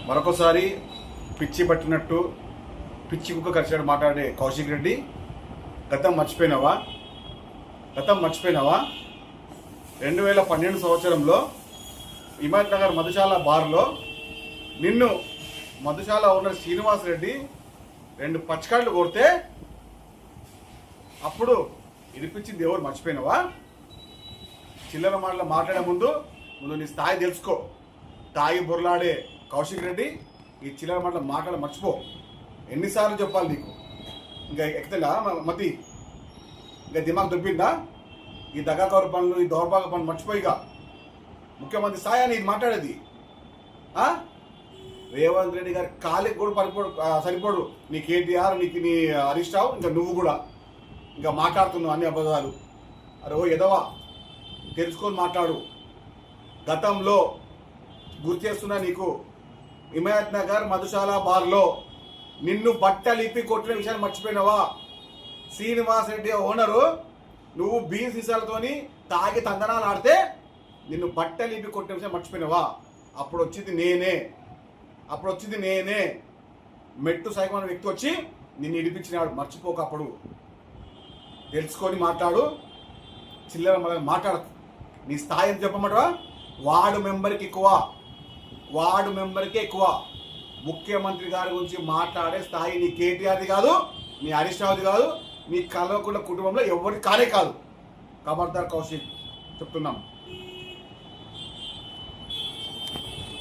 మరొకసారి పిచ్చి పట్టినట్టు పిచ్చి కుక్క కరిచినట్టు మాట్లాడే కౌశిక్ రెడ్డి, గతం మర్చిపోయినావా? 2012 సంవత్సరంలో హిమాయత్ నగర్ మధుశాల బార్లో నిన్ను మధుశాల ఓనర్ శ్రీనివాస్ రెడ్డి 2 పచ్చకాళ్ళు కొడితే అప్పుడు ఇరిపించింది ఎవరు? మర్చిపోయినావా? చిల్లర మాటలు మాట్లాడే ముందు నీ స్థాయి తెలుసుకో. తాగి బొర్లాడే కౌశిక్ రెడ్డి, ఈ చిల్లర మాటలు మర్చిపో. ఎన్నిసార్లు చెప్పాలి నీకు? ఇంకా ఎక్కుతుందా మతి? ఇంకా దిమాగ్ దొబ్బిందా? ఈ దగాకౌరు పనులు, ఈ దౌర్భాగ్య పనులు మర్చిపోయిగా. ముఖ్యమంత్రి స్థాయి అని మాట్లాడేది. రేవంత్ రెడ్డి గారి కాలికి కూడా సరిపోడు నీ కేటీఆర్, నీ హరీష్ రావు, ఇంకా నువ్వు కూడా ఇంకా మాట్లాడుతున్నావు అన్ని అబద్ధాలు. అరే ఓ ఎదవా, తెలుసుకొని మాట్లాడు. గతంలో గుర్తు చేస్తున్నా నీకు, హిమాయత్ నగర్ మధుశాల బార్లో నిన్ను బట్టలిప్పి కొట్టిన విషయాన్ని మర్చిపోయినావా? శ్రీనివాస్ రెడ్డి ఓనరు, నువ్వు బీర్ సీసాలతోని తాగి తందనాలు ఆడితే నిన్ను బట్టలిప్పి కొట్టిన విషయం మర్చిపోయినావా? అప్పుడు వచ్చింది నేనే. మెట్టు సైకోన వ్యక్తి వచ్చి నిన్ను ఇడిపించినాడు. మర్చిపోక. అప్పుడు తెలుసుకొని మాట్లాడు. చిల్లర మాట్లాడకు. నీ స్థాయి చెప్పమంటవా? వార్డు మెంబర్కి ఎక్కువ. ముఖ్యమంత్రి గారి గురించి మాట్లాడే స్థాయి నీ కేటీఆర్ది కాదు, నీ హరీష్ రావుది కాదు, నీ కల్వకుంట్ల కుటుంబంలో ఎవరికి కానే కాదు. ఖబర్దార్ కౌశిక్, చెప్తున్నాం.